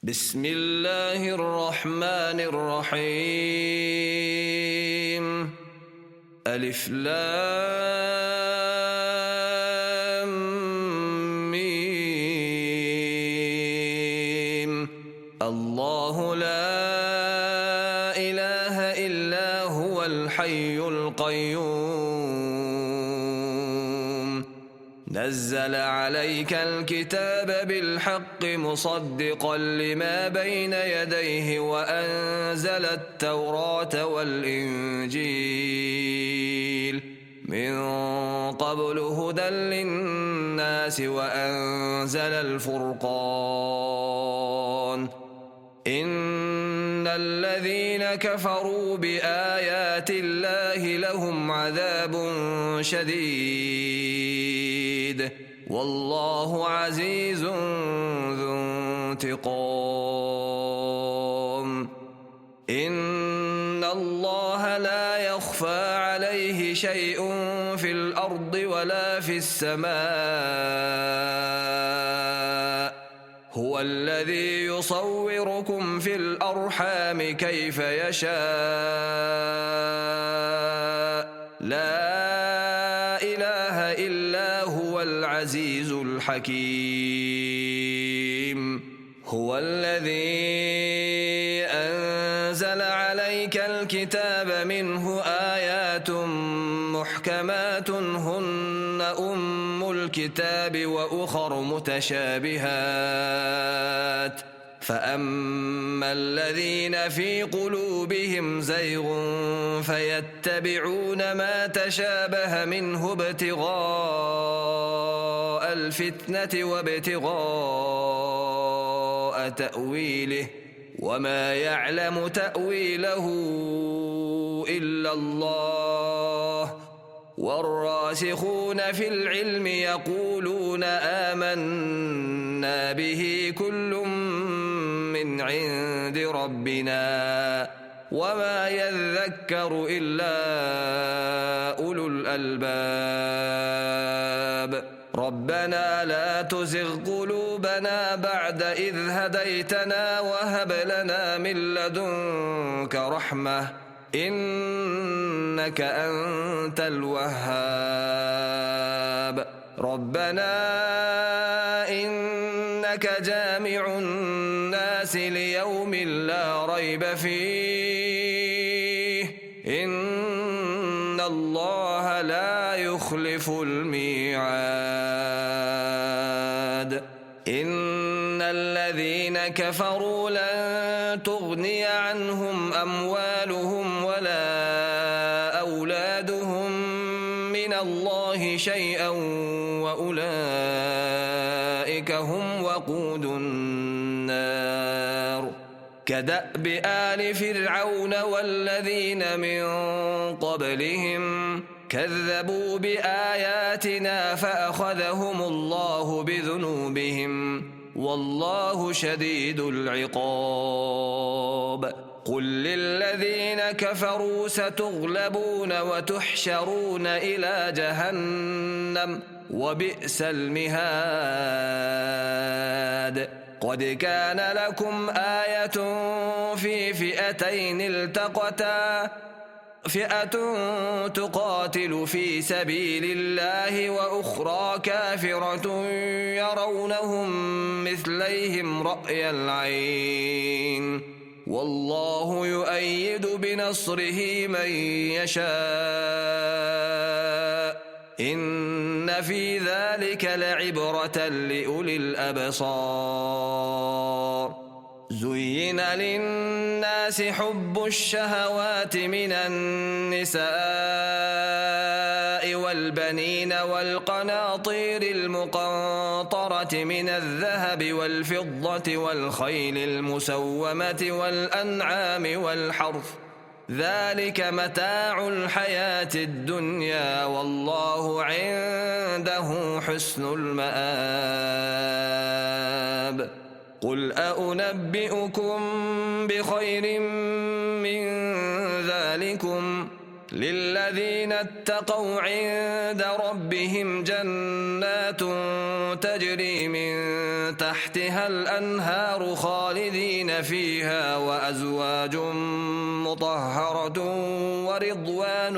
بسم الله الرحمن الرحيم. ألف لام ميم. الله لا إله إلا هو الحي القيوم نزل عليك الكتاب بالحق مصدقا لما بين يديه وأنزل التوراة والإنجيل من قبل هدى للناس وأنزل الفرقان إن الذين كفروا بآيات الله لهم عذاب شديد والله عزيز ذو انتقام. إن الله لا يخفى عليه شيء في الأرض ولا في السماء هو الذي يصوركم في الأرحام كيف يشاء لا إله إلا هو العزيز الحكيم. هو الذي أنزل عليك الكتاب منه آيات محكمات هن أم الكتاب وأخر متشابهات فأما الذين في قلوبهم زيغ فيتبعون ما تشابه منه ابتغاء الفتنة وابتغاء تأويله وما يعلم تأويله إلا الله والراسخون في العلم يقولون آمنا به كل من عند ربنا وما يذكر إلا أولو الألباب. ربنا لا تزغ قلوبنا بعد إذ هديتنا وهب لنا من لدنك رحمة إنك أنت الوهاب. ربنا إنك جامع الناس ليوم لا ريب فيه إن الله لا يخلف الميعاد. إن الذين كفروا لن تغني عنهم أموالهم ولا أولادهم من الله شيئا وأولئك هم وقود النار. كدأب آل فرعون والذين من قبلهم كذبوا بآياتنا فأخذهم الله بذنوبهم والله شديد العقاب. قل للذين كفروا ستغلبون وتحشرون إلى جهنم وبئس المهاد. قد كان لكم آية في فئتين التقتا فئة تقاتل في سبيل الله وأخرى كافرة يرونهم مثليهم رأي العين والله يؤيد بنصره من يشاء إن في ذلك لعبرة لأولي الأبصار. زين للناس حب الشهوات من النساء والبنين والقناطير المقنطرة من الذهب والفضة والخيل المسومة والأنعام والحرث ذلك متاع الحياة الدنيا والله عنده حسن المآب. قل أنبئكم بخير من ذلكم للذين اتقوا عند ربهم جنات تجري من تحتها الأنهار خالدين فيها وأزواج مطهرة ورضوان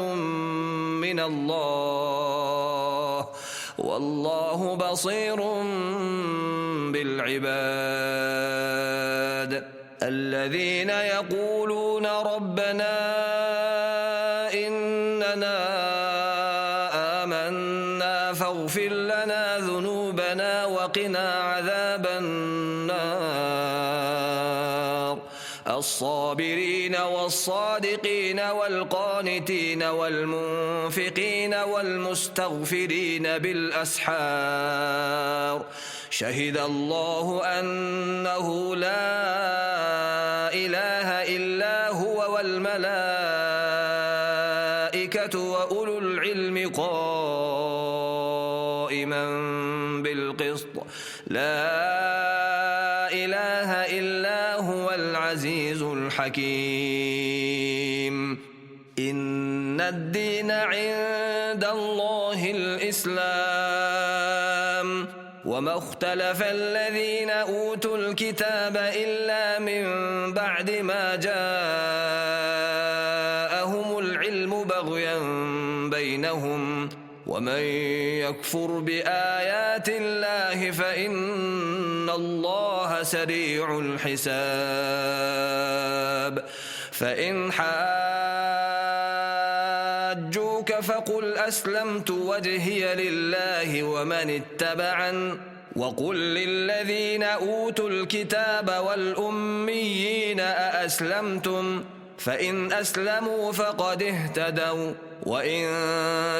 من الله والله بصير بالعباد. الذين يقولون ربنا إننا آمنا فاغفر لنا ذنوبنا وقنا عذاب النار. الصابرين والصادقين والقانتين والمنفقين والمستغفرين بالأسحار. شهد الله أنه لا إله إلا هو والملائكة وأولو العلم قائما بالقسط لا إله إلا هو العزيز الحكيم. إن الدين عند الله الإسلام وما اختلف الذين أوتوا الكتاب إلا من بعد ما جاءهم العلم بغيا بينهم ومن يكفر بآيات الله فإن الله سريع الحساب. فإن حاجوك فقل أسلمت وجهي لله ومن اتبعن وقل للذين أوتوا الكتاب والأميين أأسلمتم فإن أسلموا فقد اهتدوا وإن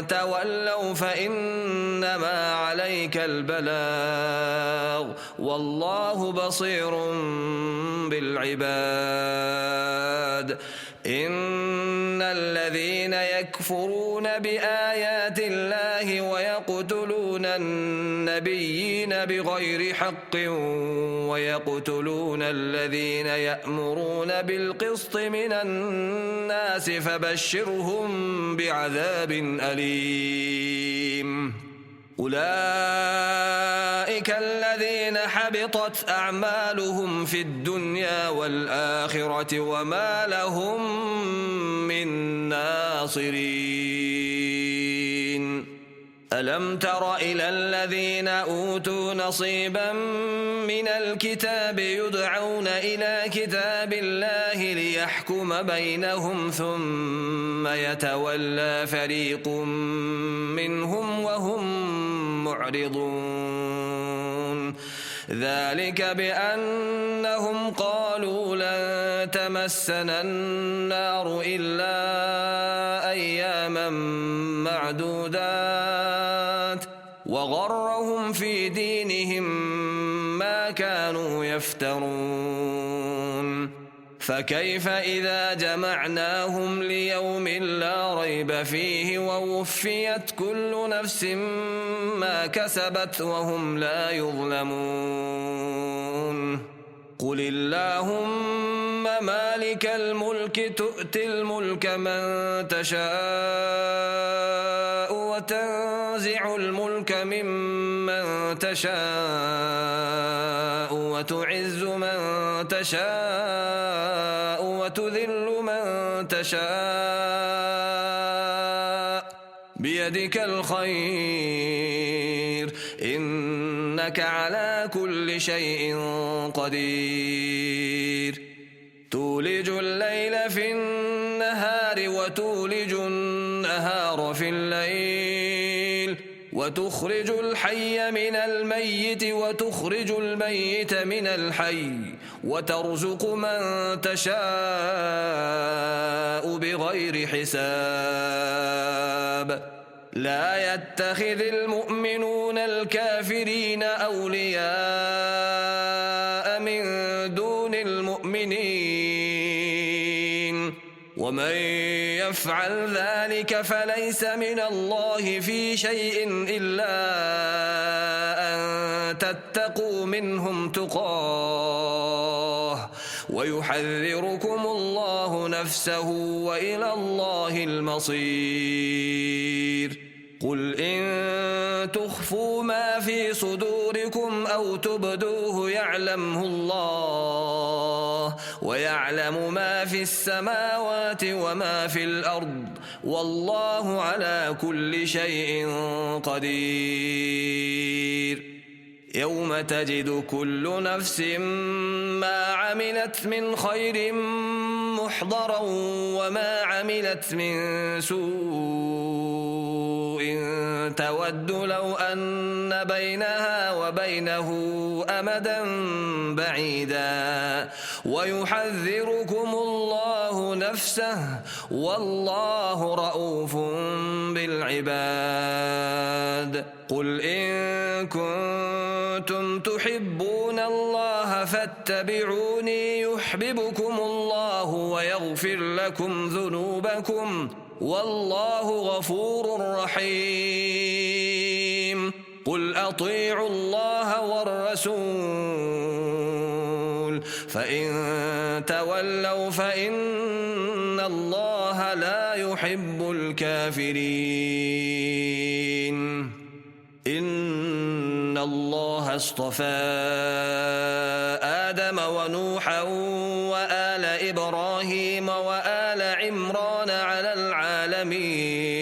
تولوا فإنما عليك البلاغ والله بصير بالعباد. إن الذين يكفرون بآيات الله ويقتلون النبيين بغير حق ويقتلون الذين يأمرون بالقسط من الناس فبشرهم بعذاب أليم. أولئك الذين حبطت أعمالهم في الدنيا والآخرة وما لهم من ناصرين. ألم تر إلى الذين أوتوا نصيبا من الكتاب يدعون إلى كتاب الله ليحكم بينهم ثم يتولى فريق منهم وهم معرضون. ذلك بأنهم قالوا لن تمسنا النار إلا أياما معدودات وغرهم في دينهم ما كانوا يفترون. فكيف إذا جمعناهم ليوم لا ريب فيه ووفيت كل نفس ما كسبت وهم لا يظلمون. قل اللهم مالك الملك تؤتي الملك من تشاء وتنزع الملك ممن تشاء وتعز من تشاء وتذل من تشاء بيدك الخير إنك على كل شيء قدير. تولج الليل في النهار وتولج النهار في الليل وتخرج الحي من الميت وتخرج الميت من الحي وترزق من تشاء بغير حساب. لا يتخذ المؤمنون الكافرين أولياء من دون المؤمنين ومن يفعل ذلك فليس من الله في شيء إلا أن تتقوا منهم تقاه ويحذركم الله نفسه وإلى الله المصير. قل إن تخفوا ما في صدوركم أو تبدوه يعلمه الله، ويعلم ما في السماوات وما في الأرض، والله على كل شيء قدير. يوم تجد كل نفس ما عملت من خير محضرا وما عملت من سوء تود لو أن بينها وبينه أمدا بعيدا، ويحذركم الله نفسه، والله رؤوف بالعباد. قل إن كنتم تحبون الله فاتبعوني يحببكم الله ويغفر لكم ذنوبكم، والله غفور رحيم. قل أطيعوا الله والرسول فإن تولوا فإن الله لا يحب الكافرين. إن الله اصطفى آدم ونوحا وآل إبراهيم وآل عمران على العالمين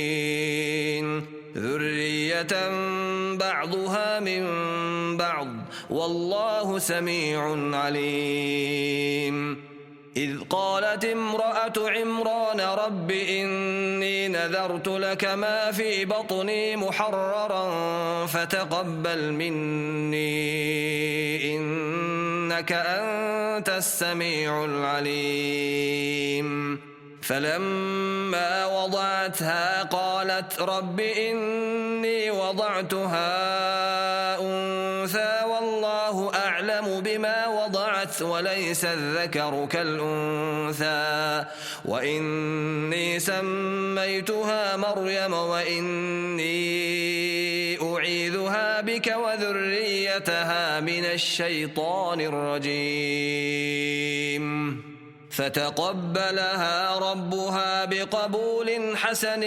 ذرية بعضها من بعض، والله سميع عليم. إذ قالت امرأة عمران رب إني نذرت لك ما في بطني محررا فتقبل مني إنك أنت السميع العليم. فلما وضعتها قالت رب إني وضعتها أنثى والله أعلم بما وضعت وليس الذكر كالأنثى وإني سميتها مريم وإني أعيذها بك وذريتها من الشيطان الرجيم. فتقبلها ربها بقبول حسن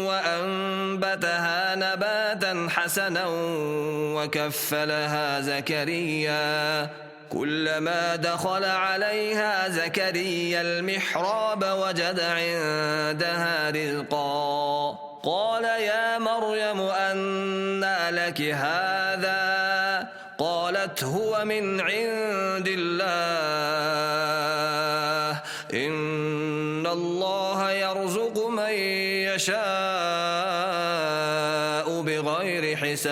وأنبتها نباتا حسنا وكفلها زكريا. كلما دخل عليها زكريا المحراب وجد عندها رزقا قال يا مريم أنى لك هذا؟ قالت هو من عند الله إن الله يرزق من يشاء بغير حساب.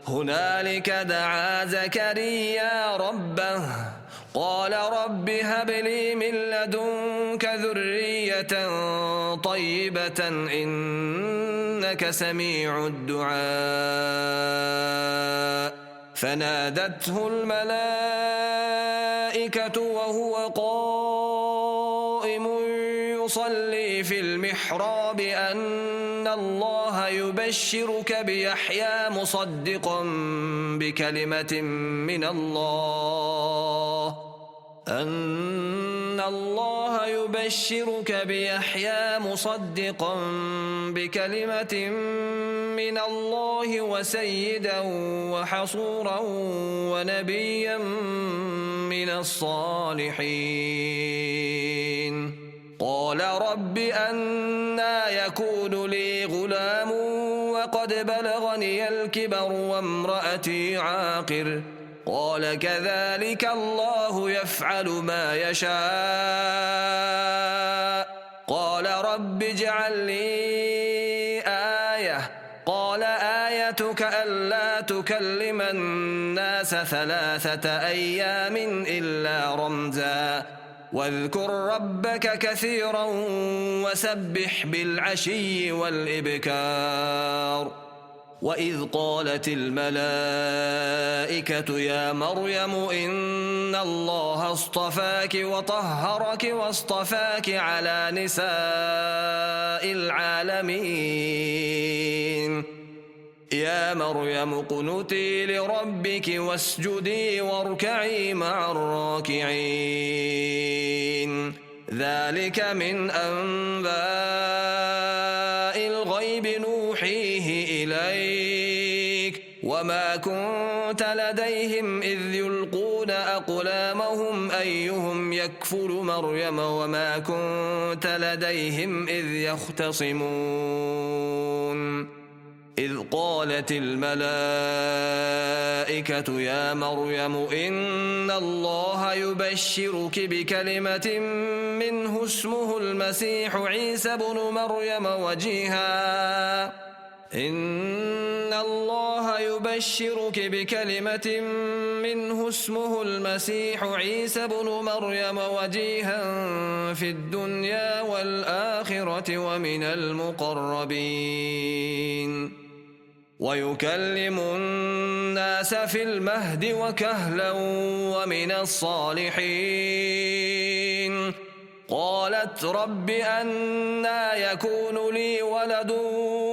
هنالك دعا زكريا ربه قال رب هب لي من لدنك ذرية طيبة إنك سميع الدعاء. فنادته الملائكة وهو قائم يصلي في المحراب أن الله يبشرك بيحيى مصدقا بكلمة من الله وسيدا وحصورا ونبيا من الصالحين. قال رب أنى يكون لي غلام وقد بلغني الكبر وامرأتي عاقر؟ قال كذلك الله يفعل ما يشاء. قال رب اجعل لي آية. قال آيتك ألا تكلم الناس 3 أيام إلا رمزا واذكر ربك كثيرا وسبح بالعشي والإبكار. وإذ قالت الملائكة يا مريم إن الله اصطفاك وطهرك واصطفاك على نساء العالمين. يا مريم اقنتي لربك واسجدي واركعي مع الراكعين ذلك من أنباء الغيب نوحيه إليك وما كنت لديهم إذ يلقون أقلامهم أيهم يكفل مريم وما كنت لديهم إذ يختصمون إذ قالت الملائكة يا مريم إن الله يبشرك بكلمة منه اسمه المسيح عيسى بن مريم وجيها إن الله يبشرك بكلمة منه اسمه المسيح عيسى بن مريم وجيها في الدنيا والآخرة ومن المقربين ويكلم الناس في المهد وكهلا ومن الصالحين قالت رب أنى يكون لي ولد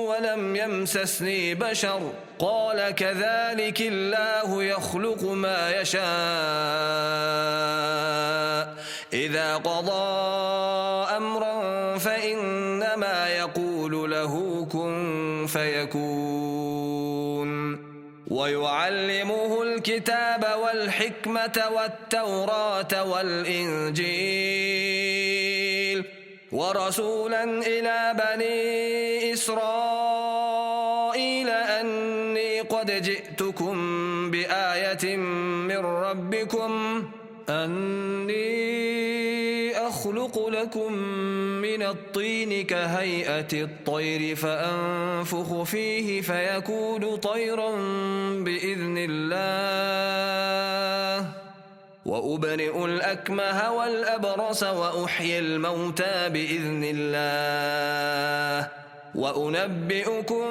ولم يمسسني بشر قال كذلك الله يخلق ما يشاء إذا قضى أمرا فإنما يقول له كن فيكون ويعلمه الكتاب والحكمة والتوراة والإنجيل ورسولا إلى بني إسرائيل أني قد جئتكم بآية من ربكم أني أخلق لكم من الطين كهيئة الطير فأنفخ فيه فيكون طيرا بإذن الله وأبرئ الأكمه والأبرص وأحيي الموتى بإذن الله وأنبئكم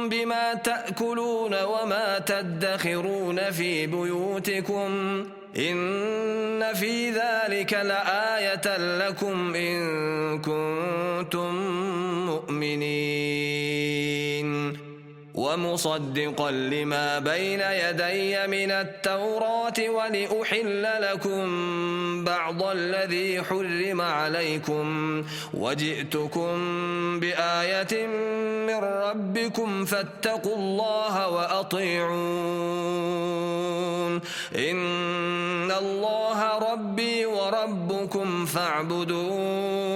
بما تأكلون وما تدخرون في بيوتكم إن في ذلك لآية لكم إن كنتم مؤمنين ومصدقا لما بين يدي من التوراة ولأحل لكم بعض الذي حرم عليكم وجئتكم بآية من ربكم فاتقوا الله وأطيعون إن الله ربي وربكم فاعبدوه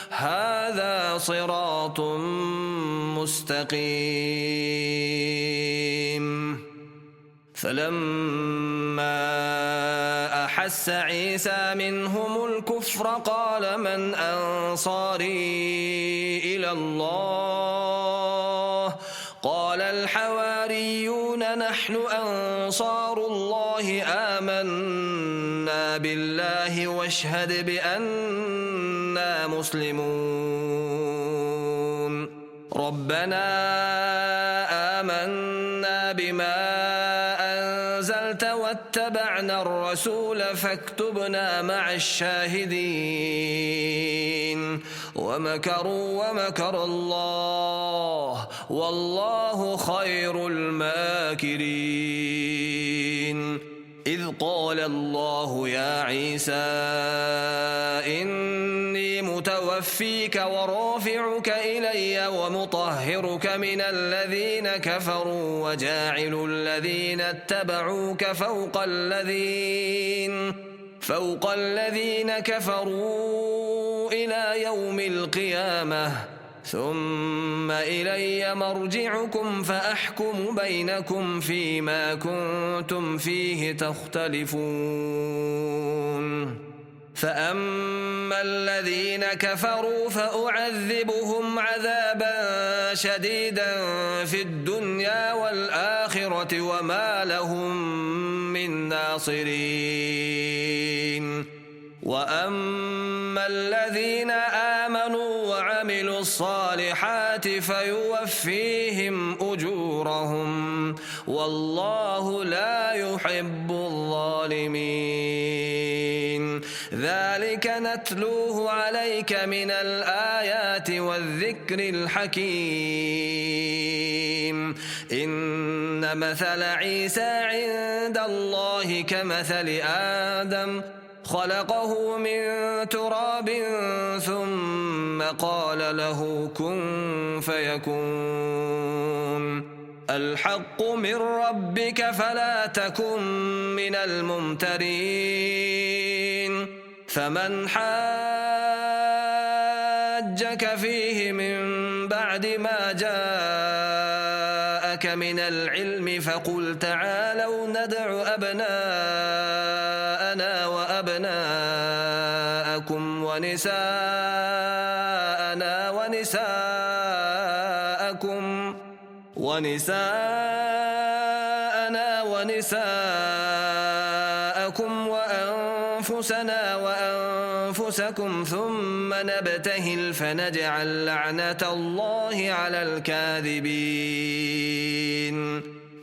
هذا صراط مستقيم فلما أحس عيسى منهم الكفر قال من أنصاري إلى الله قال الحواريون نحن أنصار الله آمنا بالله واشهد بأننا مسلمون ربنا آمنا بما أنزلت واتبعنا الرسول فاكتبنا مع الشاهدين ومكروا ومكر الله والله خير الماكرين إذ قال الله يا عيسى إني متوفيك ورافعك إلي ومطهرك من الذين كفروا وجاعل الذين اتبعوك فوق الذين كفروا إلى يوم القيامة ثم إلي مرجعكم فأحكم بينكم فيما كنتم فيه تختلفون فأما الذين كفروا فأعذبهم عذابا شديدا في الدنيا والآخرة وما لهم من ناصرين وأما الذين آمنوا وعملوا الصالحات فيوفيهم أجورهم والله لا يحب الظالمين ذلك نتلوه عليك من الآيات والذكر الحكيم إن مثل عيسى عند الله كمثل آدم خلقه من تراب ثم قال له كن فيكون الحق من ربك فلا تكن من الممترين فمن حاجك فيه من بعد ما جاءك من العلم فقل تعالوا ندع أبناءنا وأبناءكم ونساءنا ونساءكم وأنفسنا وأنفسكم ثم نبتهل فنجعل لعنة الله على الكاذبين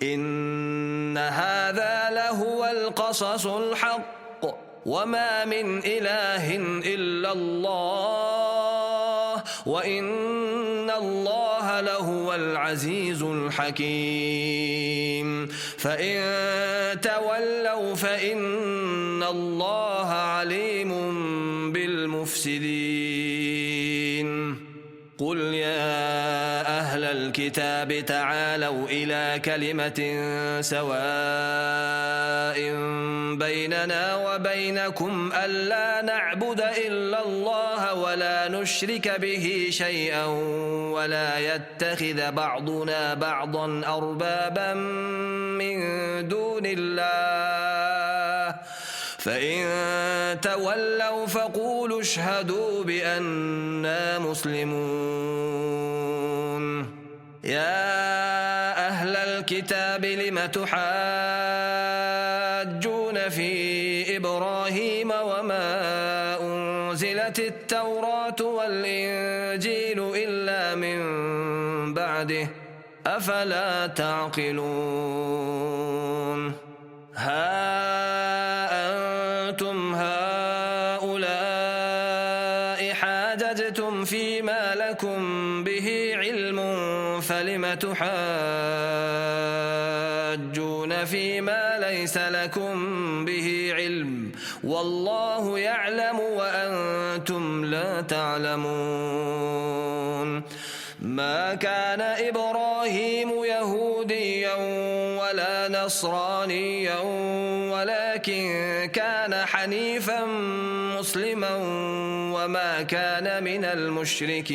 إن هذا لهو القصص الحق وما من إله إلا الله وإن الله لهو العزيز الحكيم فإن تولوا فإن الله عليم بالمفسدين قل يا أهل الكتاب تعالوا إلى كلمة سواء بيننا وبينكم ألا نعبد إلا الله ولا نشرك به شيئا ولا يتخذ بعضنا بعضا أربابا من دون الله فإن تولوا فقولوا اشهدوا بأننا مسلمون يا أهل الكتاب لم تحاجون في إبراهيم وما أنزلت التوراة والإنجيل إلا من بعده أفلا تعقلون أنتم هؤلاء حاججتم فيما لكم به علم فلم تحاجون فيما ليس لكم به علم والله يعلم وأنتم لا تعلمون ما كان إبراهيم يهوديا ولا نصرانيا ولكن كان حنيفا مسلما وما كان من المشركين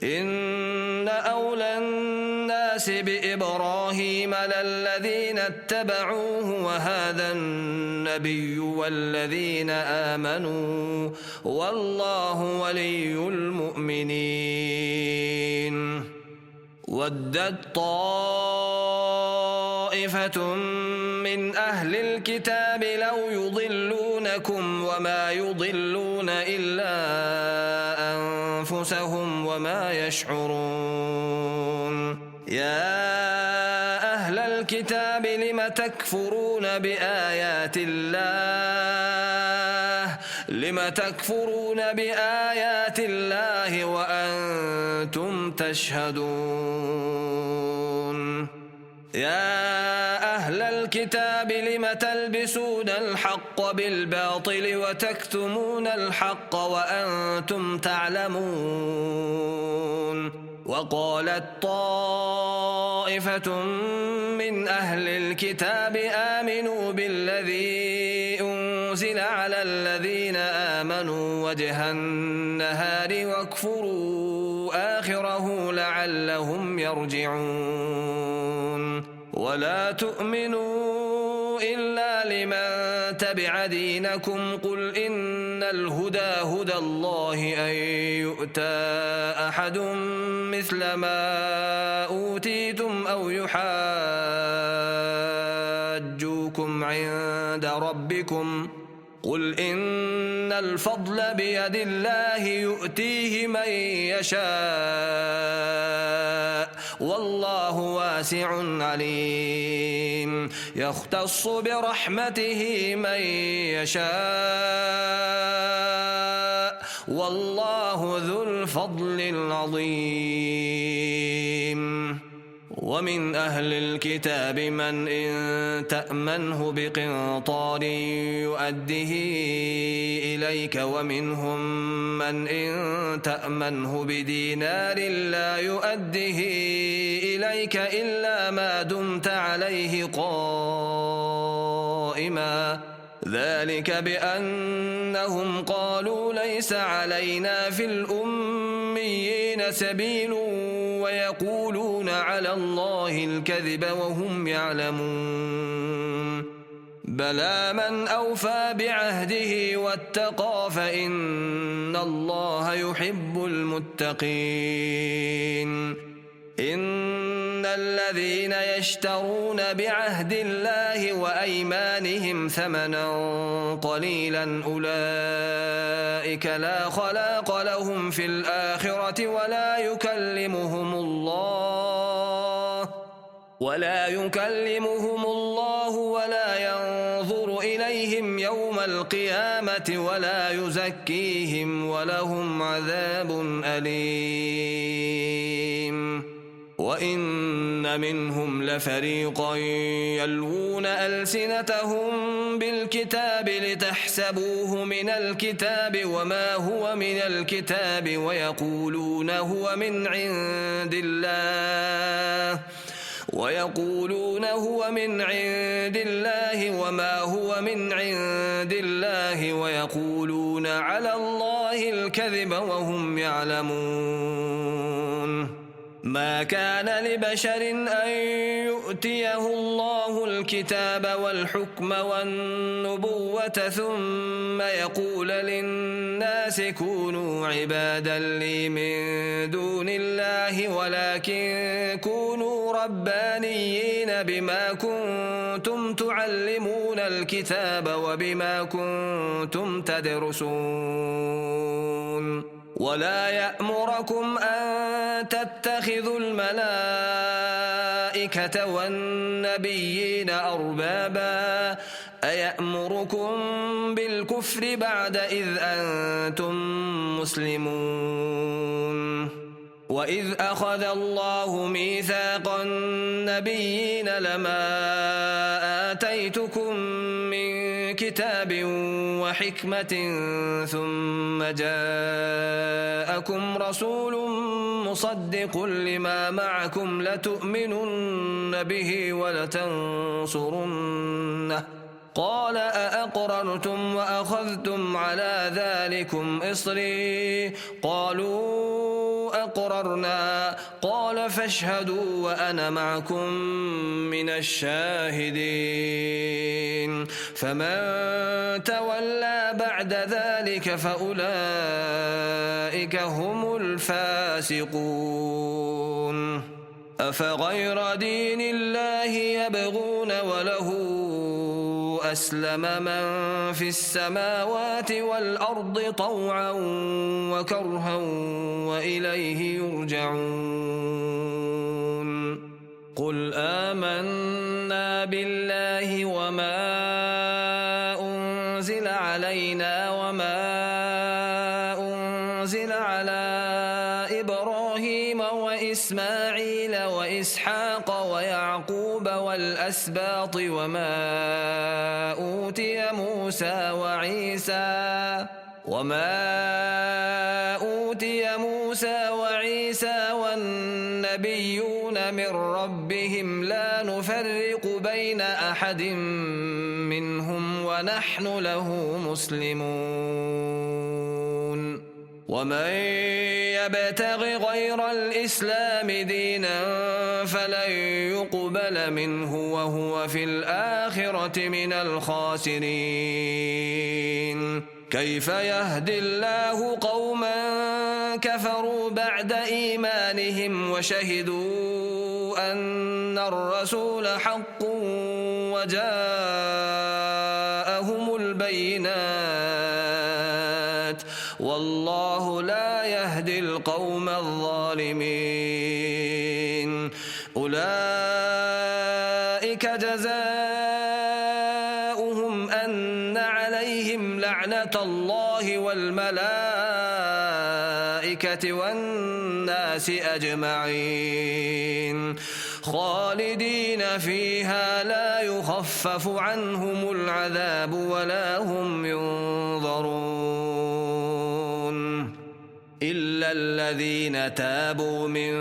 إن أولى الناس بإبراهيم للذين اتبعوه وهذا النبي والذين آمنوا والله ولي المؤمنين ودت طائفة من أهل الكتاب لو يضلونكم وما يضلون إلا أنفسهم وما يشعرون يا أهل الكتاب لم تكفرون بآيات الله وأنتم تشهدون يا أهل الكتاب لم تلبسون الحق بالباطل وتكتمون الحق وأنتم تعلمون وقالت طائفة من أهل الكتاب آمنوا بالذي أنزل على الذين آمنوا وجه النهار واكفروا آخره لعلهم يرجعون ولا تؤمنوا إلا لمن تبع دينكم قل إن الهدى هدى الله أن يؤتى أحد مثل ما أوتيتم أو يحاجوكم عند ربكم قل إن الفضل بيد الله يؤتيه من يشاء والله واسع عليم يختص برحمته من يشاء والله ذو الفضل العظيم. ومن أهل الكتاب من إن تأمنه بقنطار يؤده إليك ومنهم من إن تأمنه بدينار لا يؤده إليك إلا ما دمت عليه قائما ذلك بأنهم قالوا ليس علينا في الأميين سبيل ويقولون على الله الكذب وهم يعلمون بلى من أوفى بعهده واتقى فإن الله يحب المتقين. إن الذين يشترون بعهد الله وأيمانهم ثمنا قليلا أولئك لا خلاق لهم في الآخرة ولا يكلمهم الله ولا ينظر إليهم يوم القيامة ولا يزكيهم ولهم عذاب أليم. وإن منهم لفريقا يلوون ألسنتهم بالكتاب لتحسبوه من الكتاب وما هو من الكتاب ويقولون هو من عند الله وما هو من عند الله ويقولون على الله الكذب وهم يعلمون. ما كان لبشر أن يؤتيه الله الكتاب والحكم والنبوة ثم يقول للناس كونوا عبادا لي من دون الله ولكن كونوا ربانيين بما كنتم تعلمون الكتاب وبما كنتم تدرسون. ولا يأمركم أن تتخذوا الملائكة والنبيين أربابا أيأمركم بالكفر بعد إذ أنتم مسلمون. وإذ أخذ الله ميثاق النبيين لما آتيتكم من كتاب وحكمة ثم جاءكم رسول مصدق لما معكم لتؤمنن به ولتنصرنه قال أأقررتم وأخذتم على ذلكم إصري قالوا أقررنا قال فاشهدوا وأنا معكم من الشاهدين. فمن تولى بعد ذلك فأولئك هم الفاسقون. أفغير دين الله يبغون وله أسلم من في السماوات والأرض طوعا وكرها وإليه يرجعون. قل آمنا بالله وما أنزل علينا وما أنزل على إبراهيم وإسماعيل وإسحاق ويعقوب والأسباط وما أوتي موسى وعيسى والنبيون من ربهم لا نفرق بين أحد منهم ونحن له مسلمون. ومن يبتغ غير الإسلام دينا فلن يقبل منه وهو في الآخرة من الخاسرين. كيف يهدي الله قوما كفروا بعد إيمانهم وشهدوا أن الرسول حق وجاءهم البينات والله لا يهدي القوم الظالمين. أولئك جزاؤهم جزاؤهم أن عليهم لعنة الله والملائكة والناس أجمعين خالدين فيها لا يخفف عنهم العذاب ولا هم ينظرون إلا الذين تابوا من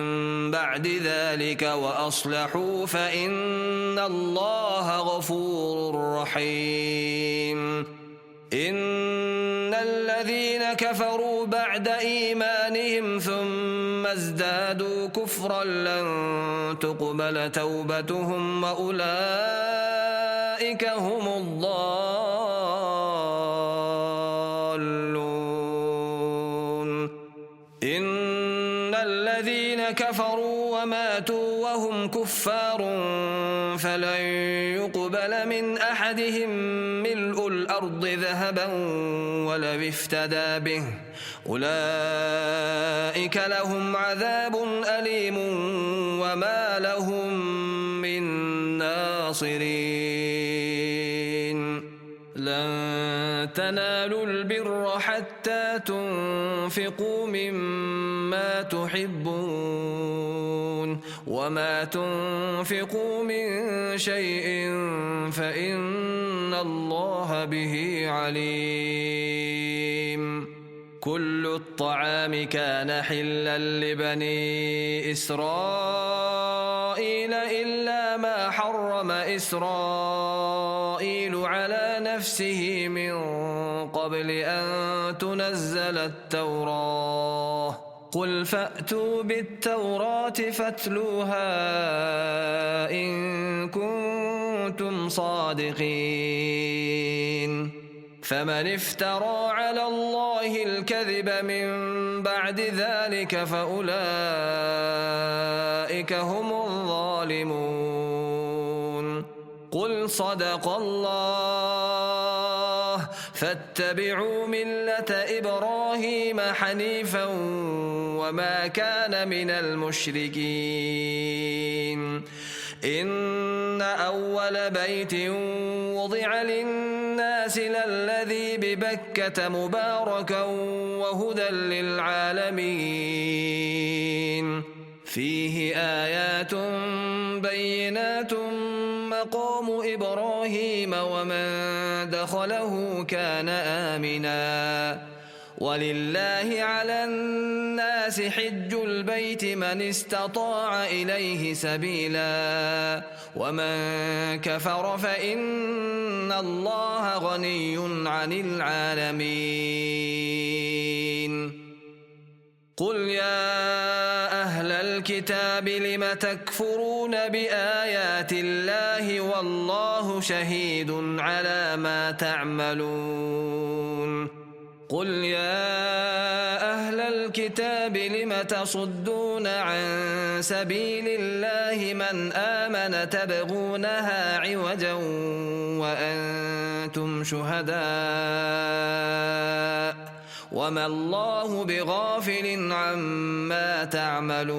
بعد ذلك وأصلحوا فإن الله غفور رحيم إن الذين كفروا بعد إيمانهم ثم ازدادوا كفرا لن تقبل توبتهم وأولئك هم الضالون إن الذين كفروا وماتوا وهم كفار فلن يقبل من أحدهم ملء الأرض ذهبا ولو افتدى به أولئك لهم عذاب أليم وما لهم من ناصرين لن تنالوا البر حتى تنفقوا مما تحبون وما تنفقوا من شيء فإن الله به عليم كل الطعام كان حلا لبني إسرائيل إلا ما حرم إسرائيل على نفسه من قبل أن تنزل التوراة قل فأتوا بالتوراة فاتلوها إن كنتم صادقين فمن افترى على الله الكذب من بعد ذلك فأولئك هم الظالمون قل صدق الله فاتبعوا ملة إبراهيم حنيفا وما كان من المشركين إن أول بيت وضع للناس للذي ببكة مباركا وهدى للعالمين فيه آيات بينات مقام إبراهيم ومن دخله كان آمنا ولله على الناس حج البيت من استطاع إليه سبيلا ومن كفر فإن الله غني عن العالمين قل يا أهل الكتاب لم تكفرون بآيات الله والله شهيد على ما تعملون قل يا أهل الكتاب لم تصدون عن سبيل الله من آمن تبغونها عوجا وأنتم شهداء وما الله بغافل عما تعملون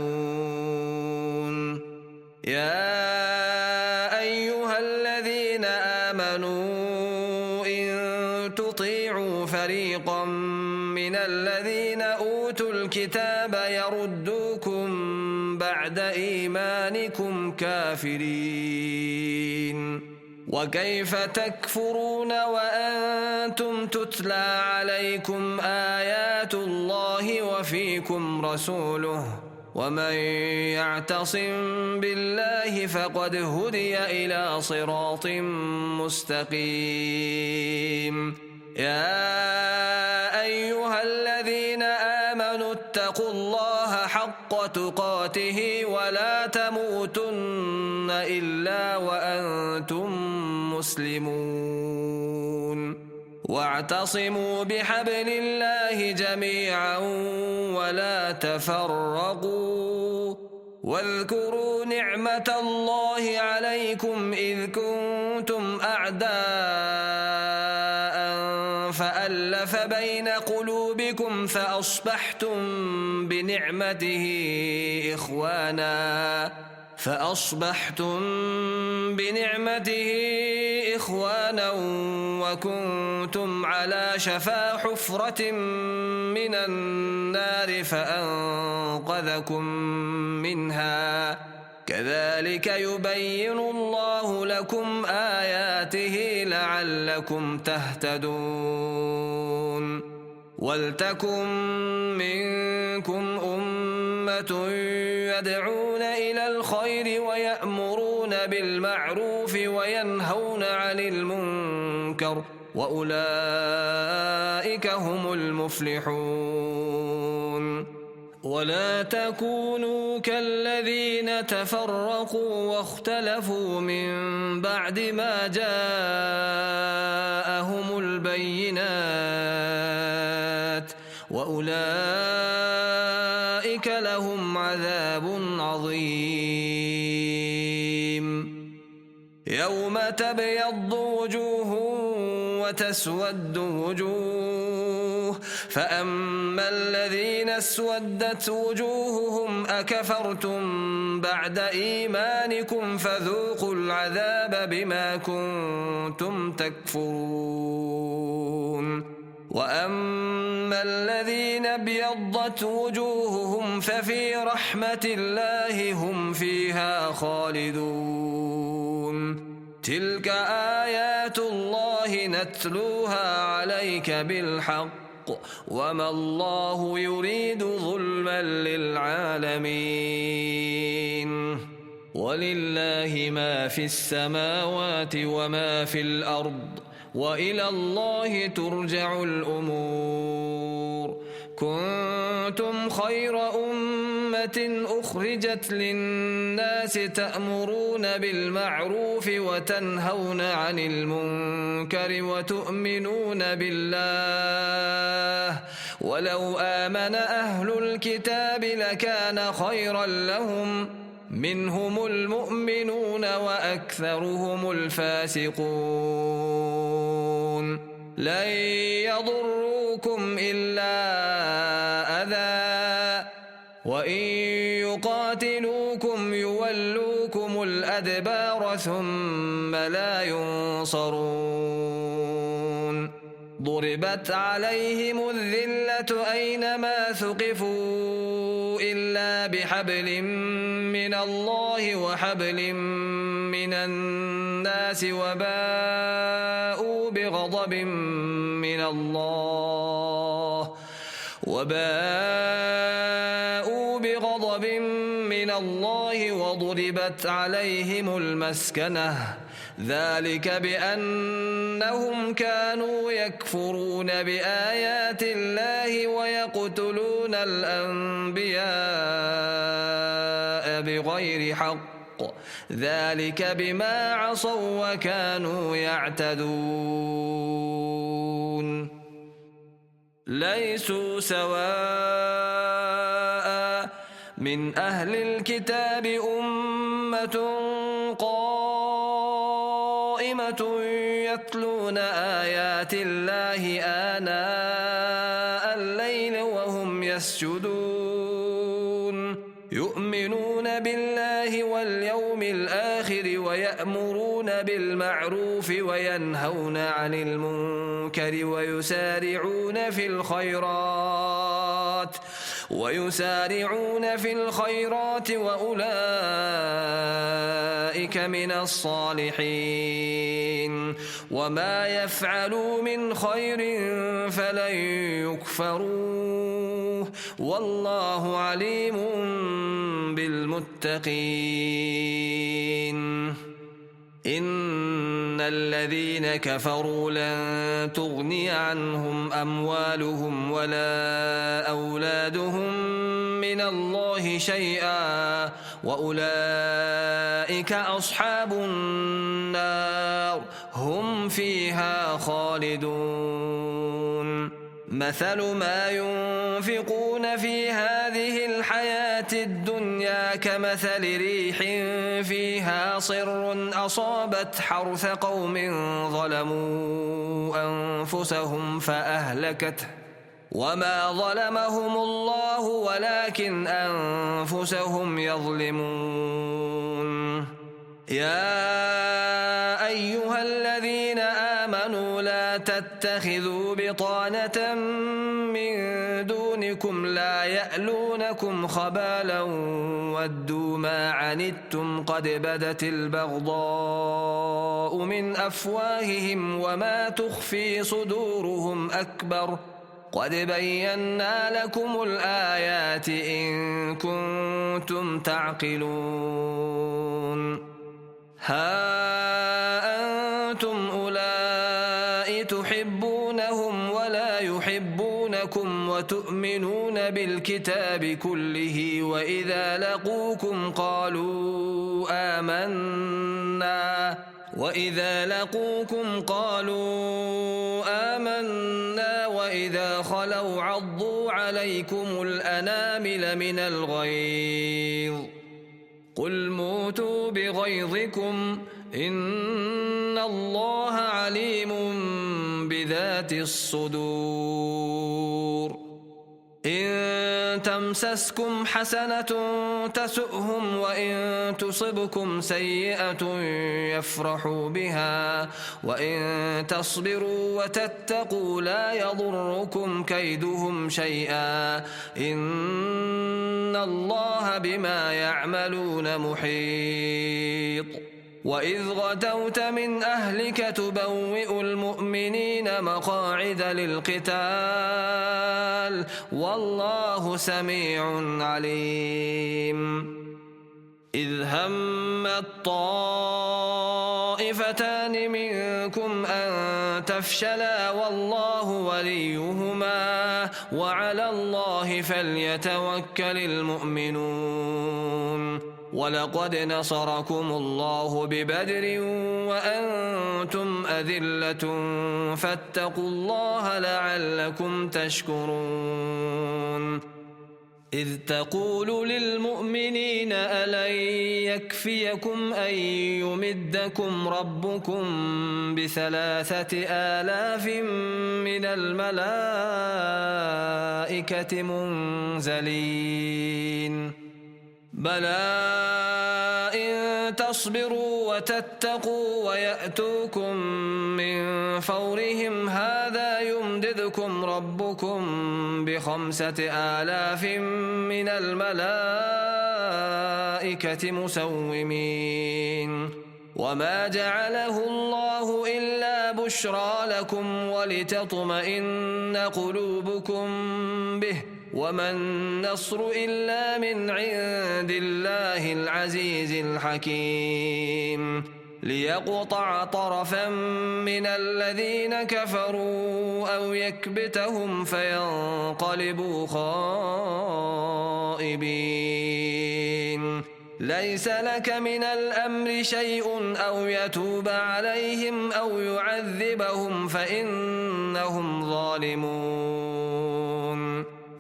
يا أيها الذين آمنوا إن تطيعوا فريقا من الذين أوتوا الكتاب يردوكم بعد إيمانكم كافرين وكيف تكفرون وأنتم تتلى عليكم آيات الله وفيكم رسوله ومن يعتصم بالله فقد هدي إلى صراط مستقيم يا أيها الذين آمنوا اتقوا الله حق تقاته ولا تموتن إلا وأنتم مسلمون واعتصموا بحبل الله جميعا ولا تفرقوا واذكروا نعمة الله عليكم إذ كنتم أعداء فألف بين قلوبكم فأصبحتم بنعمته فأصبحتم بنعمته إخوانا وكنتم على شفا حفرة من النار فأنقذكم منها كذلك يبين الله لكم آياته لعلكم تهتدون ولتكن منكم أمة يدعون إلى الخير ويأمرون بالمعروف وينهون عن المنكر وأولئك هم المفلحون ولا تكونوا كالذين تفرقوا واختلفوا من بعد ما جاءهم البينات وأولئك لهم عذاب عظيم يوم تبيض وجوه وتسود وجوه فأما الذين اسودت وجوههم أكفرتم بعد إيمانكم فذوقوا العذاب بما كنتم تكفرون وأما الذين ابيضت وجوههم ففي رحمة الله هم فيها خالدون تلك آيات الله نتلوها عليك بالحق وما الله يريد ظلما للعالمين ولله ما في السماوات وما في الأرض وإلى الله ترجع الأمور كنتم خير أمة أخرجت للناس تأمرون بالمعروف وتنهون عن المنكر وتؤمنون بالله ولو آمن أهل الكتاب لكان خيرا لهم منهم المؤمنون وأكثرهم الفاسقون لن يضروكم إلا أذى وإن يقاتلوكم يولوكم الأدبار ثم لا ينصرون ضربت عليهم الذلة أينما ثقفوا إلا بحبل من الله وحبل من الناس وباءوا بغضب من الله وضربت عليهم المسكنة ذلك بأنهم كانوا يكفرون بآيات الله ويقتلون الأنبياء بغير حق ذلك بما عصوا وكانوا يعتدون ليسوا سواء من أهل الكتاب أمة قائمة يتلون آيات الله آناء الليل وهم يسجدون يؤمنون بالله واليوم الآخر ويأمرون بالمعروف وينهون عن المنكر ويسارعون في الخيرات وأولئك من الصالحين وما يفعلوا من خير فلن يكفروه والله عليم بالمتقين إن الذين كفروا لن تغني عنهم أموالهم ولا أولادهم من الله شيئا وأولئك أصحاب النار هم فيها خالدون مثل ما ينفقون في هذه الحياة الدنيا كمثل ريح فيها صر أصابت حرث قوم ظلموا أنفسهم فأهلكته وما ظلمهم الله ولكن أنفسهم يظلمون. يا أيها الذين آمنوا لا تتخذوا بطانة من دونكم لا يألونكم خبالا ودوا ما عنتم قد بدت البغضاء من أفواههم وما تخفي صدورهم أكبر قد بينا لكم الآيات إن كنتم تعقلون. ها أنتم أولئك تحبونهم ولا يحبونكم وتؤمنون بالكتاب كله وإذا لقوكم قالوا آمنا وإذا خلوا عضوا عليكم الأنامل من الغيظ قل موتوا بغيظكم إن الله عليم بذات الصدور. إن تمسسكم حسنة تسؤهم وإن تصبكم سيئة يفرحوا بها وإن تصبروا وتتقوا لا يضركم كيدهم شيئا إن الله بما يعملون محيط. وإذ غدوت من أهلك تبوئ المؤمنين مقاعد للقتال والله سميع عليم. إذ هم الطائفتان منكم أن تفشلا والله وليهما وعلى الله فليتوكل المؤمنون. ولقد نصركم الله ببدر وأنتم أذلة فاتقوا الله لعلكم تشكرون. إذ تقول للمؤمنين ألن يكفيكم أن يمدكم ربكم ب3,000 من الملائكة منزلين بلى إن تصبروا وتتقوا ويأتوكم من فورهم هذا يمددكم ربكم ب5,000 من الملائكة مسومين وما جعله الله إلا بشرى لكم ولتطمئن قلوبكم به وما النصر إلا من عند الله العزيز الحكيم ليقطع طرفا من الذين كفروا أو يكبتهم فينقلبوا خائبين. ليس لك من الأمر شيء أو يتوب عليهم أو يعذبهم فإنهم ظالمون.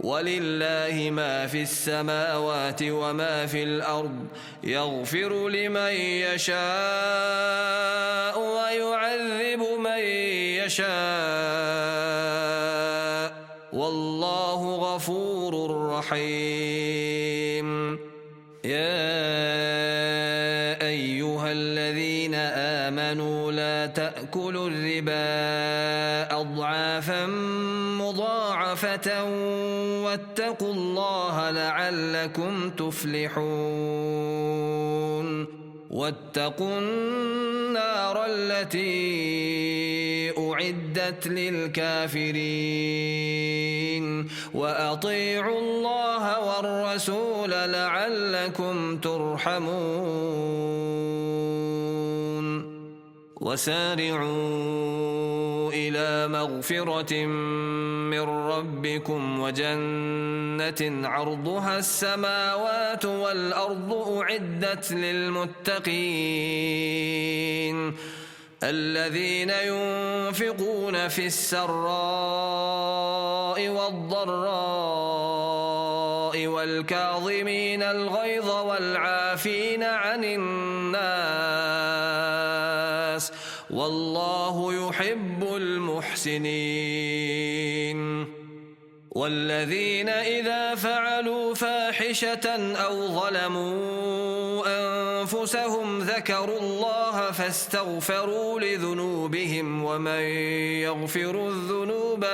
ولله ما في السماوات وما في الأرض يغفر لمن يشاء ويعذب من يشاء والله غفور رحيم. يا أيها الذين آمنوا لا تأكلوا الربا أضعافا مضاعفة واتقوا الله لعلكم تفلحون. واتقوا النار التي أعدت للكافرين وأطيعوا الله والرسول لعلكم ترحمون. وسارعوا إلى مغفرة من ربكم وجنة عرضها السماوات والأرض أعدت للمتقين الذين ينفقون في السراء والضراء والكاظمين الغيظ والعافين عن الناس والله يحب المحسنين. والذين إذا فعلوا فاحشة أو ظلموا أنفسهم ذكروا الله فاستغفروا لذنوبهم ومن يغفر الذنوب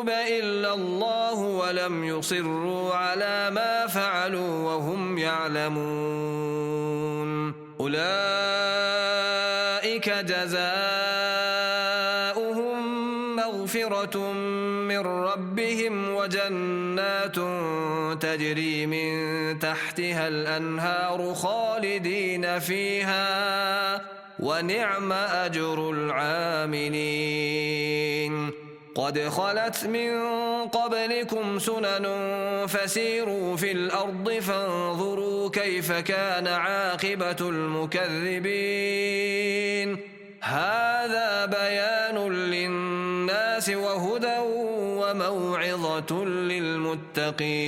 إلا الله ولم يصروا على ما فعلوا وهم يعلمون أولئك جزاؤهم مغفرة من ربهم وجنات تجري من تحتها الأنهار خالدين فيها ونعم أجر العاملين قد خلت من قبلكم سنن فسيروا في الأرض فانظروا كيف كان عاقبة المكذبين هذا بيان للناس وهدى وموعظة للمتقين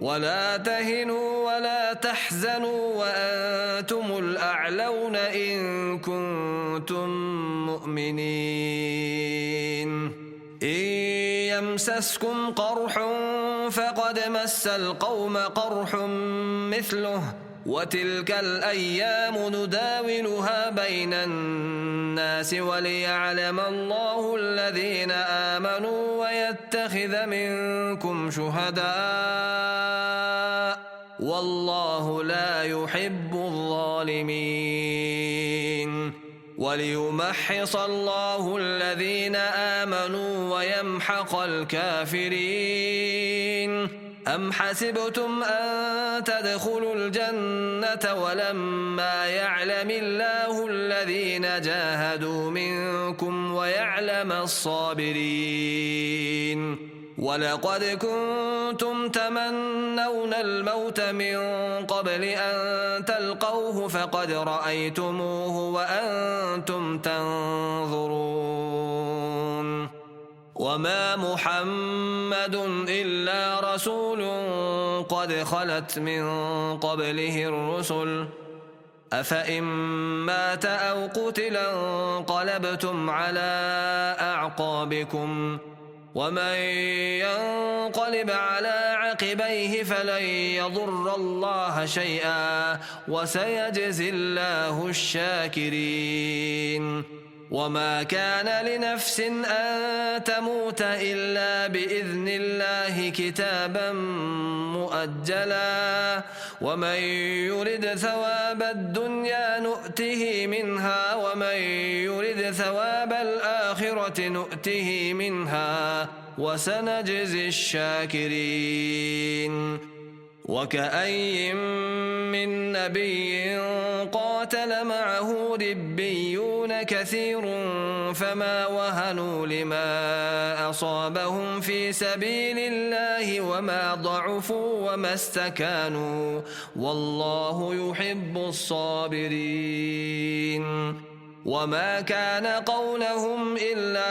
ولا تهنوا ولا تحزنوا وأنتم الأعلون إن كنتم مؤمنين إن يمسسكم قرح فقد مس القوم قرح مثله وتلك الأيام نداولها بين الناس وليعلم الله الذين آمنوا ويتخذ منكم شهداء والله لا يحب الظالمين وليمحص الله الذين آمنوا ويمحق الكافرين أم حسبتم أن تدخلوا الجنة ولما يعلم الله الذين جاهدوا منكم ويعلم الصابرين ولقد كنتم تمنون الموت من قبل أن تلقوه فقد رأيتموه وأنتم تنظرون وما محمد إلا رسول قد خلت من قبله الرسل أفإن مات أو قتل انقلبتم على أعقابكم ومن ينقلب على عقبيه فلن يضر الله شيئا وسيجزي الله الشاكرين وما كان لنفس أن تموت إلا بإذن الله كتابا مؤجلا ومن يرد ثواب الدنيا نؤته منها ومن يرد ثواب الآخرة نؤته منها وسنجزي الشاكرين وكأي من نبي قاتل معه ربيون كثير فما وهنوا لما أصابهم في سبيل الله وما ضعفوا وما استكانوا والله يحب الصابرين وما كان قولهم إلا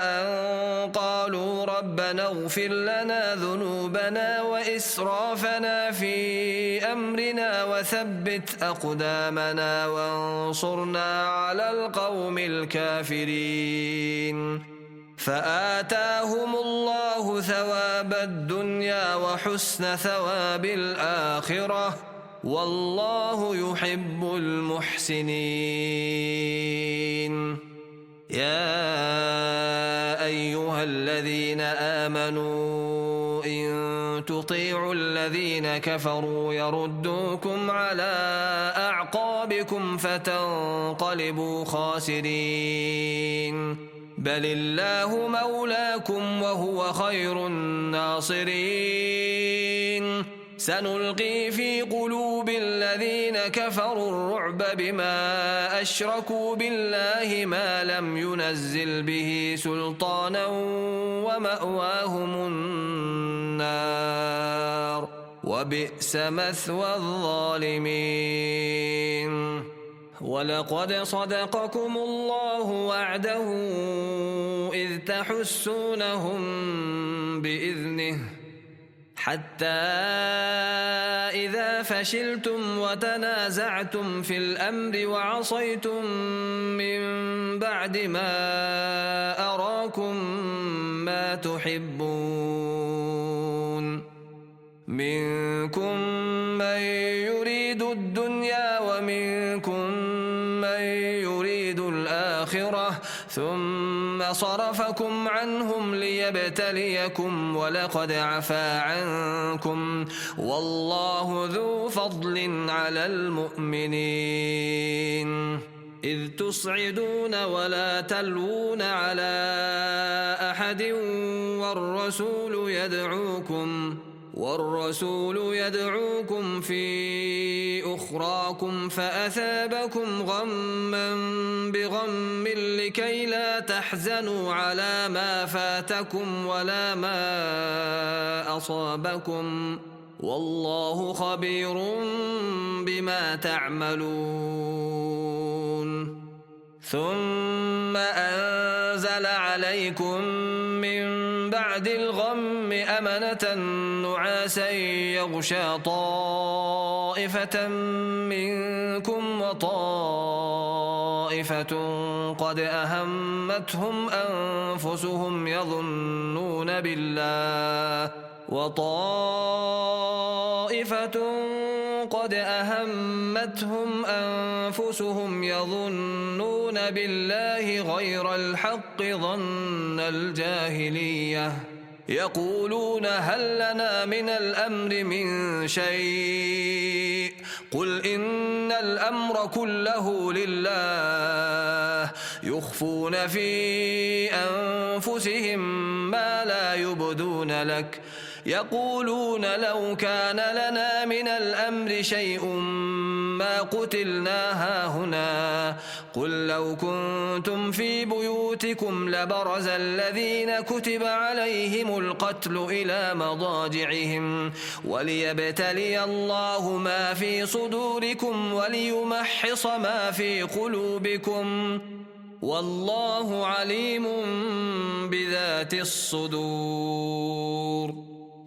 أن قالوا ربنا اغفر لنا ذنوبنا وإسرافنا في أمرنا وثبت أقدامنا وانصرنا على القوم الكافرين فآتاهم الله ثواب الدنيا وحسن ثواب الآخرة والله يحب المحسنين يا أيها الذين آمنوا إن تطيعوا الذين كفروا يردوكم على أعقابكم فتنقلبوا خاسرين بل الله مولاكم وهو خير الناصرين سنلقي في قلوب الذين كفروا الرعب بما أشركوا بالله ما لم ينزل به سلطانا ومأواهم النار وبئس مثوى الظالمين ولقد صدقكم الله وعده إذ تحسونهم بإذنه حتى إذا فشلتم وتنازعتم في الأمر وعصيتم من بعد ما أراكم ما تحبون منكم من يريد الدنيا ومنكم من يريد الآخرة ثم صرفكم عنهم ليبتليكم ولقد عفا عنكم والله ذو فضل على المؤمنين إذ تصعدون ولا تلوون على أحد والرسول يدعوكم في أخراكم فأثابكم غما بغم لكي لا تحزنوا على ما فاتكم ولا ما أصابكم والله خبير بما تعملون ثم أنزل عليكم من بعد الغم أمنة نعاسا يغشى طائفة منكم وطائفة قد أهمتهم أنفسهم يظنون بالله غير الحق ظن الجاهلية يقولون هل لنا من الأمر من شيء قل إن الأمر كله لله يخفون في أنفسهم ما لا يبدون لك يقولون لو كان لنا من الأمر شيء ما قتلنا هاهنا قل لو كنتم في بيوتكم لبرز الذين كتب عليهم القتل إلى مضاجعهم وليبتلي الله ما في صدوركم وليمحص ما في قلوبكم والله عليم بذات الصدور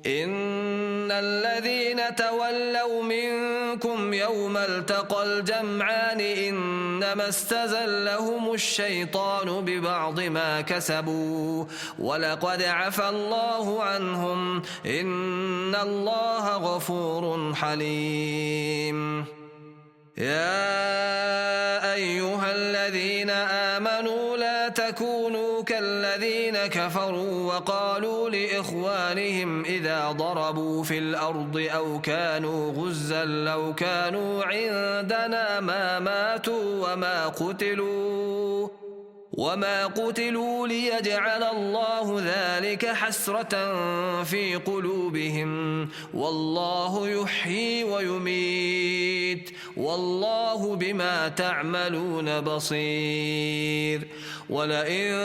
إن الذين تولوا منكم يوم التقى الجمعان إنما استزلهم الشيطان ببعض ما كسبوا ولقد عفا الله عنهم إن الله غفور حليم يا أيها الذين آمنوا لا تكونوا كالذين كفروا وقالوا لإخوانهم إذا ضربوا في الأرض أو كانوا غزا لو كانوا عندنا ما ماتوا وما قتلوا ليجعل الله ذلك حسرة في قلوبهم والله يحيي ويميت والله بما تعملون بصير ولئن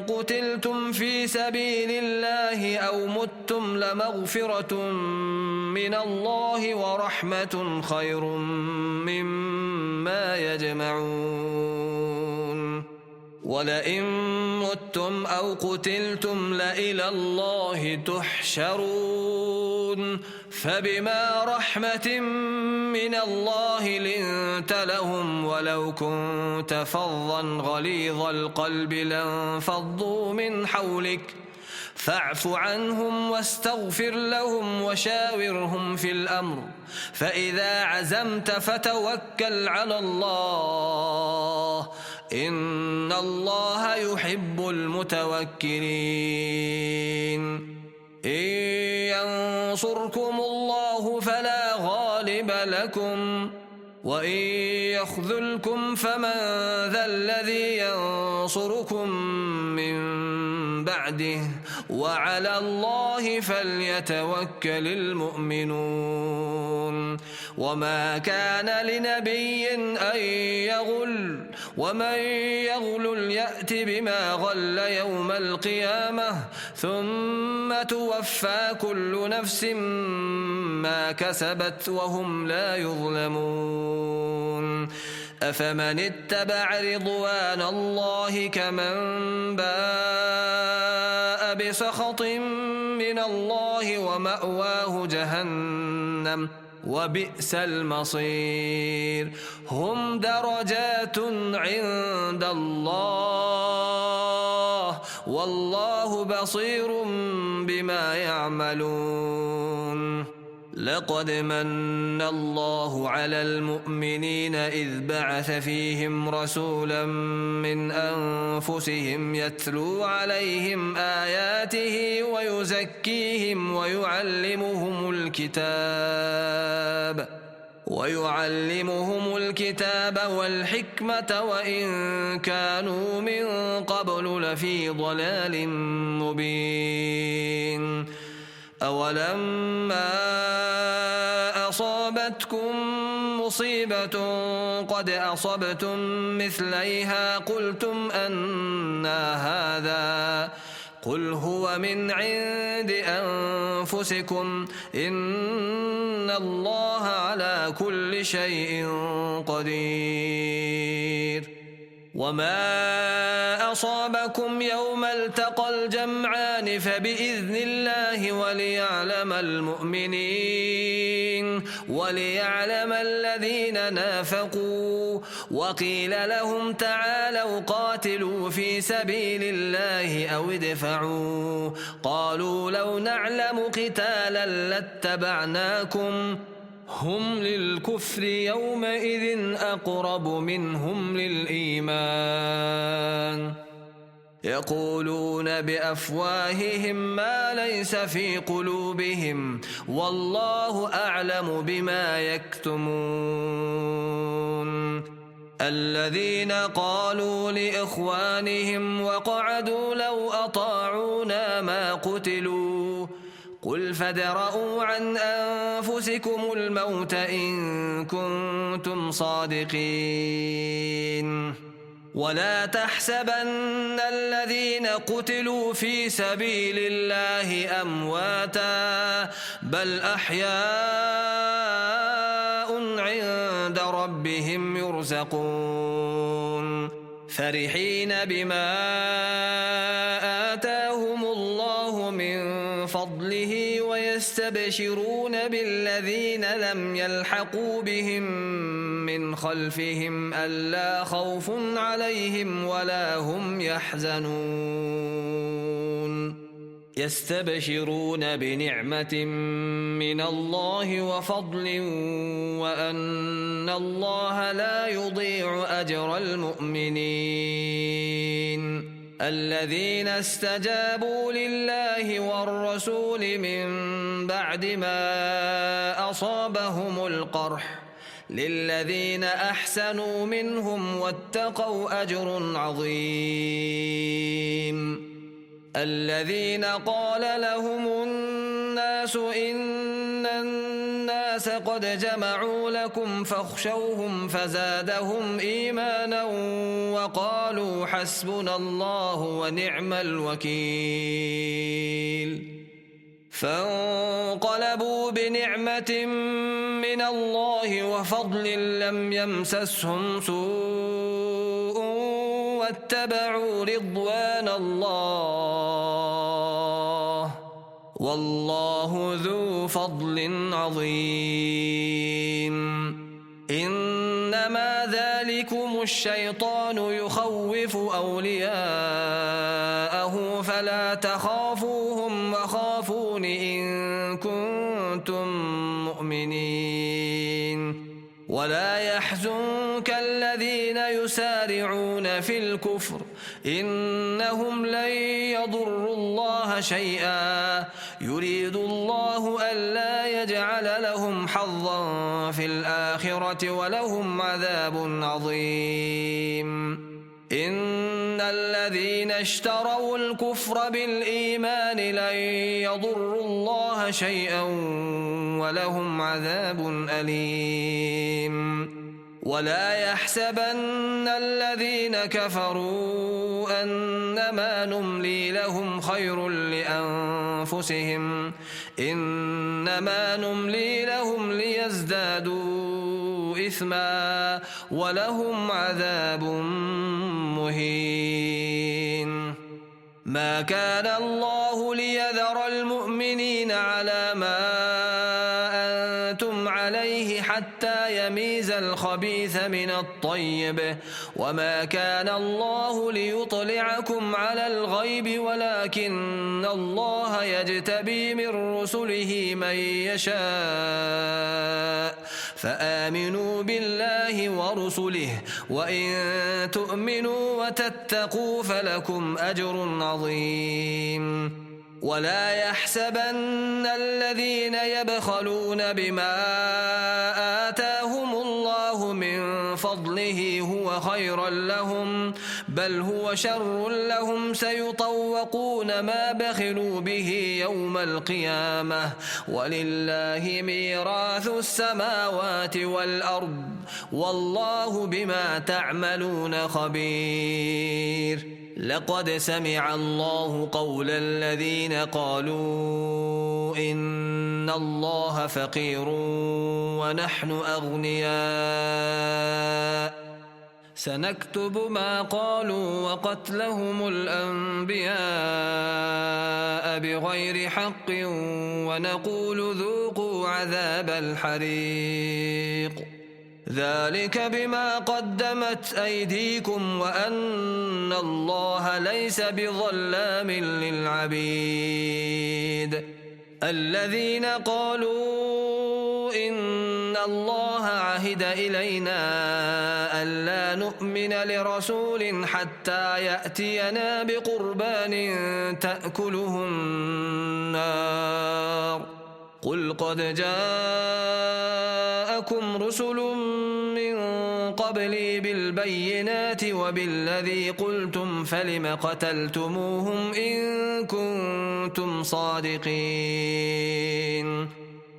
قتلتم في سبيل الله أو متم لمغفرة من الله ورحمة خير مما يجمعون ولئن متم أو قتلتم لإلى الله تحشرون فبما رحمة من الله لنت لهم ولو كنت فظا غليظ القلب لانفضوا من حولك فاعف عنهم واستغفر لهم وشاورهم في الأمر فإذا عزمت فتوكل على الله إن الله يحب المتوكلين إن ينصركم الله فلا غالب لكم وإن يخذلكم فمن ذا الذي ينصركم من بعده وعلى الله فليتوكل المؤمنون وما كان لنبي أن يغل ومن يغل يأت بما غل يوم القيامة ثم توفى كل نفس ما كسبت وهم لا يظلمون أفمن اتبع رضوان الله كمن باء بسخط من الله ومأواه جهنم وبئس المصير هم درجات عند الله والله بصير بما يعملون لقد من الله على المؤمنين إذ بعث فيهم رسولا من أنفسهم يتلو عليهم آياته ويزكيهم ويعلمهم الكتاب والحكمة وإن كانوا من قبل لفي ضلال مبين أولما أصابتكم مصيبة قد أصبتم مثليها قلتم أنى هذا قل هو من عند أنفسكم إن الله على كل شيء قدير وما أصابكم يوم التقى الجمعان فبإذن الله وليعلم الذين نافقوا وقيل لهم تعالوا قاتلوا في سبيل الله أو ادفعوا قالوا لو نعلم قتالا لاتبعناكم هم للكفر يومئذ أقرب منهم للإيمان يقولون بأفواههم ما ليس في قلوبهم والله أعلم بما يكتمون الذين قالوا لإخوانهم وقعدوا لو أطاعونا ما قتلوا قل فادرءوا عن أنفسكم الموت إن كنتم صادقين ولا تحسبن الذين قتلوا في سبيل الله أمواتا بل أحياء عند ربهم يرزقون فرحين بما آتاهم الله من فضله ويستبشرون بالذين لم يلحقوا بهم من خلفهم ألا خوف عليهم ولا هم يحزنون يستبشرون بنعمة من الله وفضل وأن الله لا يضيع أجر المؤمنين الذين استجابوا لله والرسول من بعد ما أصابهم القرح للذين أحسنوا منهم واتقوا أجر عظيم الذين قال لهم الناس إن الناس قد جمعوا لكم فاخشوهم فزادهم إيمانا وقالوا حسبنا الله ونعم الوكيل فانقلبوا بنعمة من الله وفضل لم يمسسهم سوء واتبعوا رضوان الله والله ذو فضل عظيم إنما ذلكم الشيطان يخوف أولياءه فلا تخافوهم وخافون إن كنتم مؤمنين ولا يحزنك الذين يسارعون في الكفر إنهم لن يضروا الله شيئا يريد الله ألا يجعل لهم حظا في الآخرة ولهم عذاب عظيم إن الذين اشتروا الكفر بالإيمان لن يضروا الله شيئا ولهم عذاب أليم ولا يحسبن الذين كفروا أنما نملي لهم خير لأنفسهم إنما نملي لهم ليزدادوا إثما ولهم عذاب مهين ما كان الله ليذر المؤمنين على ما أنتم عليه حتى يميز الخبيث من الطيب وما كان الله ليطلعكم على الغيب ولكن الله يجتبي من رسله من يشاء فآمنوا بالله ورسله وإن تؤمنوا وتتقوا فلكم أجر عظيم ولا يحسبن الذين يبخلون بما آتاهم الله من فضله هو خيرا لهم بل هو شر لهم سيطوقون ما بخلوا به يوم القيامة ولله ميراث السماوات والأرض والله بما تعملون خبير لقد سمع الله قول الذين قالوا إن الله فقير ونحن أغنياء سنكتب ما قالوا وقتلهم الأنبياء بغير حق ونقول ذوقوا عذاب الحريق ذلك بما قدمت أيديكم وأن الله ليس بظلام للعبيد الذين قالوا إن الله عهد إلينا ألا نؤمن لرسول حتى يأتينا بقربان تأكله النار قل قد جاءكم رسل من قبلي بالبينات وبالذي قلتم فلم قتلتموهم إن كنتم صادقين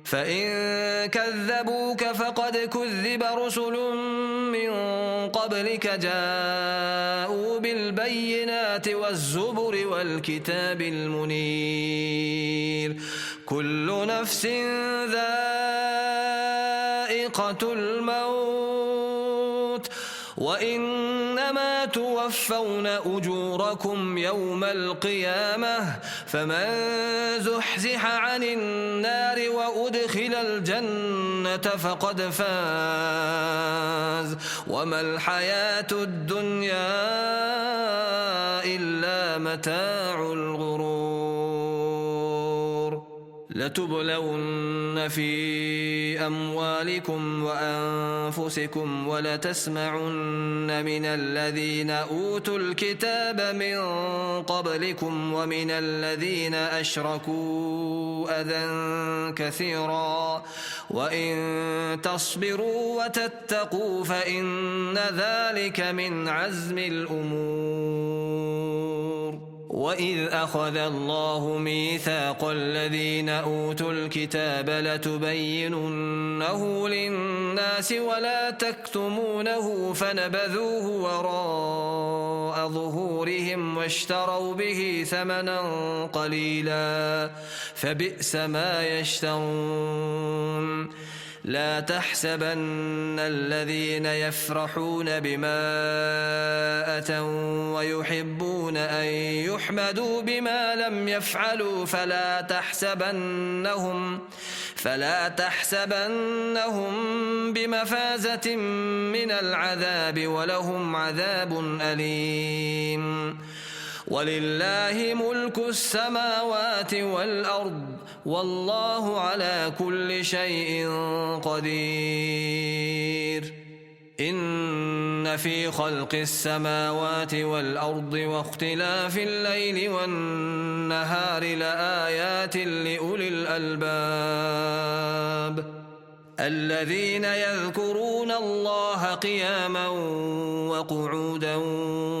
فإن كذبوك فقد كذب رسل من قبلك جاءوا بالبينات والزبر والكتاب المنير كل نفس ذائقة الموت وإنما توفون أجوركم يوم القيامة فمن زحزح عن النار وأدخل الجنة فقد فاز وما الحياة الدنيا إلا متاع الغرور لتبلون في أموالكم وأنفسكم ولتسمعن من الذين أوتوا الكتاب من قبلكم ومن الذين أشركوا أذى كثيرا وإن تصبروا وتتقوا فإن ذلك من عزم الأمور وإذ أخذ الله ميثاق الذين أوتوا الكتاب لتبيننه للناس ولا تكتمونه فنبذوه وراء ظهورهم واشتروا به ثمنا قليلا فبئس ما يشترون لا تحسبن الذين يفرحون بما أتوا ويحبون أن يحمدوا بما لم يفعلوا فلا تحسبنهم بمفازة من العذاب ولهم عذاب أليم ولله ملك السماوات والأرض والله على كل شيء قدير إن في خلق السماوات والأرض واختلاف الليل والنهار لآيات لأولي الألباب الذين يذكرون الله قياما وقعودا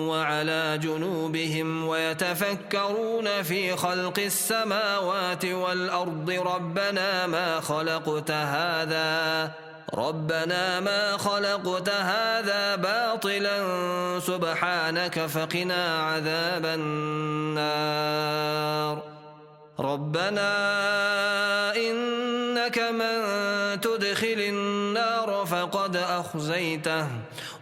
وعلى جنوبهم ويتفكرون في خلق السماوات والأرض ربنا ما خلقت هذا باطلا سبحانك فقنا عذاب النار ربنا إنك من تدخل النار فقد أخزيته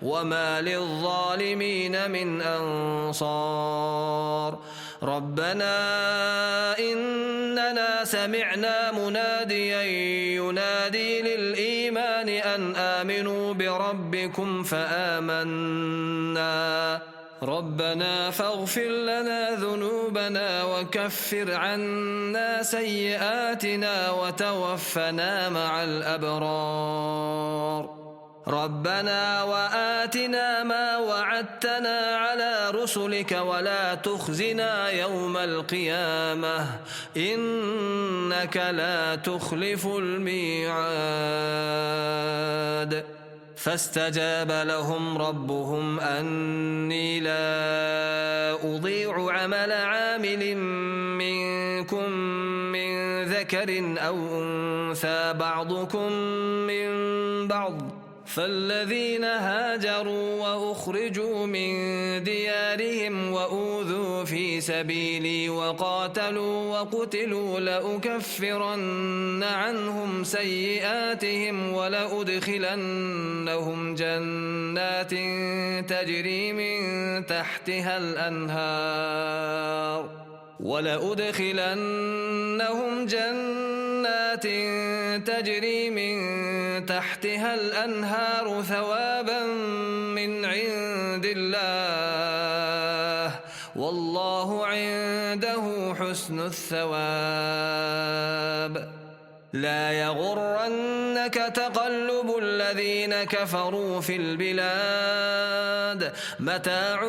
وما للظالمين من أنصار ربنا إننا سمعنا مناديا ينادي للإيمان أن آمنوا بربكم فآمنا ربنا فاغفر لنا ذنوبنا وكفر عنا سيئاتنا وتوفنا مع الأبرار ربنا وآتنا ما وعدتنا على رسلك ولا تخزنا يوم القيامة إنك لا تخلف الميعاد فاستجاب لهم ربهم أني لا أضيع عمل عامل منكم من ذكر أو أنثى بعضكم من بعض فالذين هاجروا وأخرجوا من ديارهم وأوذوا في سبيلي وقاتلوا وقتلوا لأكفرن عنهم سيئاتهم ولأدخلنهم جنات تجري من تحتها الأنهار ثوابا من عند الله والله عنده حسن الثواب لا يغرنك تقلب الذين كفروا في البلاد متاع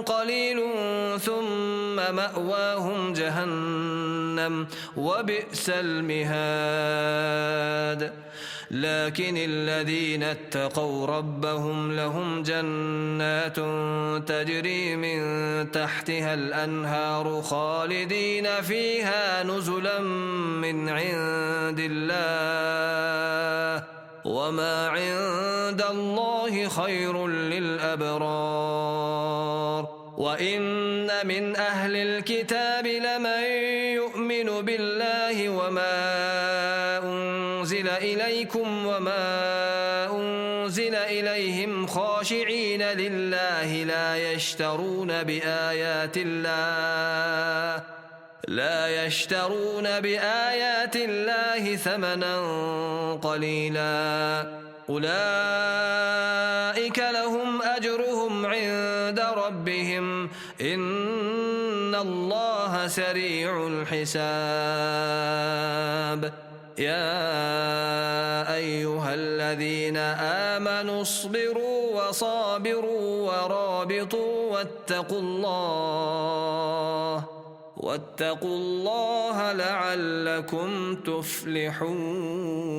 قليل ثم مأواهم جهنم وبئس المهاد لكن الذين اتقوا ربهم لهم جنات تجري من تحتها الأنهار خالدين فيها نزلا من عند الله وما عند الله خير للأبرار وإن من أهل الكتاب لمن يؤمن بالله وما أنزل إليكم وما أنزل إليهم خاشعين لله لا يشترون بآيات الله ثمنا قليلا أولئك لهم أجرهم عند ربهم إن الله سريع الحساب يا أيها الذين آمنوا اصبروا وصابروا ورابطوا واتقوا الله لعلكم تفلحون